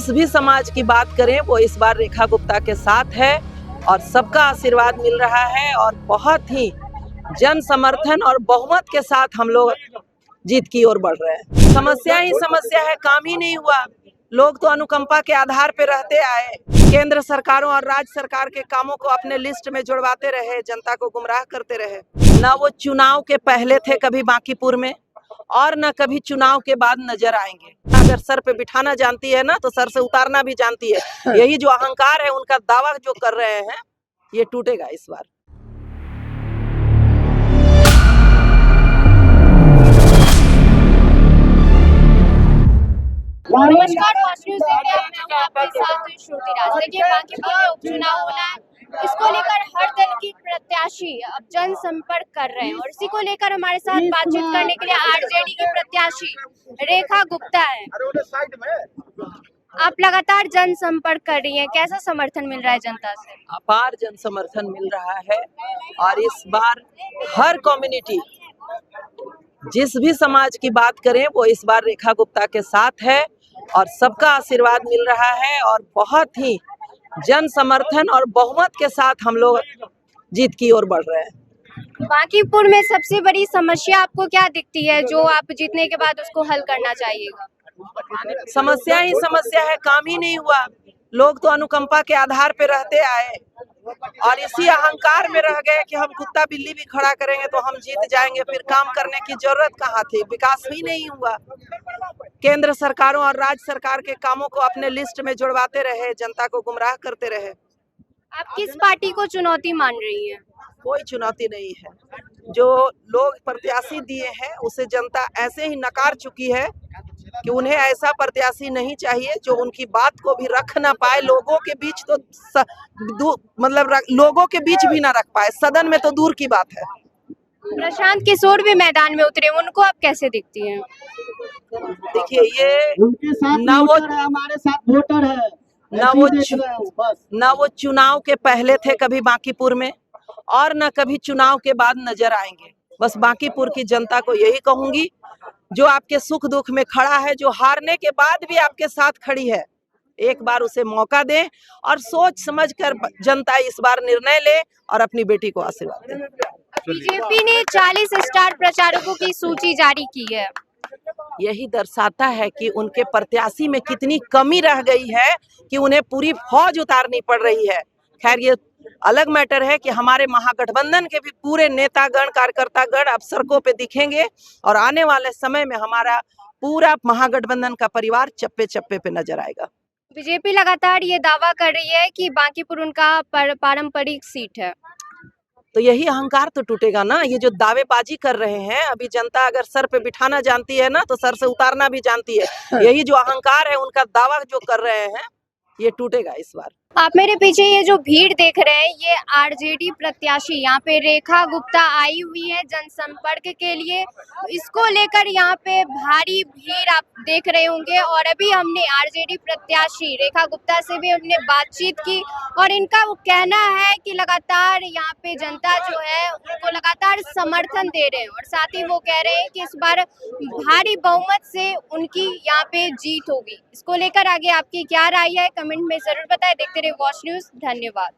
जिस भी समाज की बात करें वो इस बार रेखा गुप्ता के साथ है और सबका आशीर्वाद मिल रहा है और बहुत ही जन समर्थन और बहुमत के साथ हम लोग जीत की ओर बढ़ रहे हैं। समस्या ही समस्या है, काम ही नहीं हुआ। लोग तो अनुकंपा के आधार पे रहते आए, केंद्र सरकारों और राज्य सरकार के कामों को अपने लिस्ट में जुड़वाते रहे, जनता को गुमराह करते रहे। न वो चुनाव के पहले थे कभी बांकीपुर में और न कभी चुनाव के बाद नजर आएंगे। अगर सर पे बिठाना जानती है ना तो सर से उतारना भी जानती है। यही जो अहंकार है, उनका दावा जो कर रहे हैं, ये टूटेगा इस बार। नमस्कार, वॉच न्यूज़ इंडिया में हूं आपके साथ श्रुति राज। देखिए, बांकीपुर में उपचुनाव होना है, इसको लेकर हर दल की प्रत्याशी अब जनसंपर्क कर रहे हैं और इसी को लेकर हमारे साथ बातचीत करने के लिए आरजेडी की प्रत्याशी रेखा गुप्ता है। आप लगातार जनसंपर्क कर रही हैं, कैसा समर्थन मिल रहा है जनता से? अपार जन समर्थन मिल रहा है और इस बार हर कम्युनिटी, जिस भी समाज की बात करें वो इस बार रेखा गुप्ता के साथ है और सबका आशीर्वाद मिल रहा है और बहुत ही जन समर्थन और बहुमत के साथ हम लोग जीत की ओर बढ़ रहे हैं। बांकीपुर में सबसे बड़ी समस्या आपको क्या दिखती है जो आप जीतने के बाद उसको हल करना चाहिएगा? समस्या ही समस्या है, काम ही नहीं हुआ। लोग तो अनुकंपा के आधार पे रहते आए और इसी अहंकार में रह गए कि हम कुत्ता बिल्ली भी खड़ा करेंगे तो हम जीत जाएंगे। फिर काम करने की जरूरत कहाँ थी? विकास ही नहीं हुआ। केंद्र सरकारों और राज्य सरकार के कामों को अपने लिस्ट में जुड़वाते रहे, जनता को गुमराह करते रहे। आप किस पार्टी को चुनौती मान रही हैं? कोई चुनौती नहीं है। जो लोग प्रत्याशी दिए हैं उसे जनता ऐसे ही नकार चुकी है कि उन्हें ऐसा प्रत्याशी नहीं चाहिए जो उनकी बात को भी रख ना पाए। लोगों के बीच तो लोगों के बीच भी ना रख पाए, सदन में तो दूर की बात है। प्रशांत किशोर भी मैदान में उतरे, उनको आप कैसे दिखती हैं? देखिए, ये उनके साथ ना वो हमारे साथ वोटर है, ना वो चुनाव के पहले थे कभी बांकीपुर में और न कभी चुनाव के बाद नजर आएंगे। बस बांकीपुर की जनता को यही कहूंगी, जो आपके सुख दुख में खड़ा है, जो हारने के बाद भी आपके साथ खड़ी है, एक बार उसे मौका दें और सोच समझकर जनता इस बार निर्णय ले और अपनी बेटी को आशीर्वाद दे। बीजेपी ने 40 स्टार प्रचारकों की सूची जारी की है। यही दर्शाता है कि उनके प्रत्याशी में कितनी कमी रह गई है कि उन्हें पूरी फौज उतारनी पड़ रही है। खैर, ये अलग मैटर है कि हमारे महागठबंधन के भी पूरे नेतागण कार्यकर्तागण अब सड़कों पे दिखेंगे और आने वाले समय में हमारा पूरा महागठबंधन का परिवार चप्पे चप्पे पे नजर आएगा। बीजेपी लगातार ये दावा कर रही है कि बांकीपुर उनका पारंपरिक सीट है, तो यही अहंकार तो टूटेगा ना। ये जो दावेबाजी कर रहे हैं, अभी जनता अगर सर पे बिठाना जानती है ना तो सर से उतारना भी जानती है। यही जो अहंकार है, उनका दावा जो कर रहे हैं, ये टूटेगा इस बार। आप मेरे पीछे ये जो भीड़ देख रहे हैं, ये आरजेडी प्रत्याशी यहाँ पे रेखा गुप्ता आई हुई है जनसंपर्क के लिए। इसको लेकर यहाँ पे भारी भीड़ आप देख रहे होंगे और अभी हमने आरजेडी प्रत्याशी रेखा गुप्ता से भी हमने बातचीत की और इनका वो कहना है कि लगातार यहाँ पे जनता जो है उनको लगातार समर्थन दे रहे हैं और साथ ही वो कह रहे हैं कि इस बार भारी बहुमत से उनकी यहाँ पे जीत होगी। इसको लेकर आगे आपकी क्या राय है, कमेंट में जरूर बताएं। देखते रहिए वॉच न्यूज़। धन्यवाद।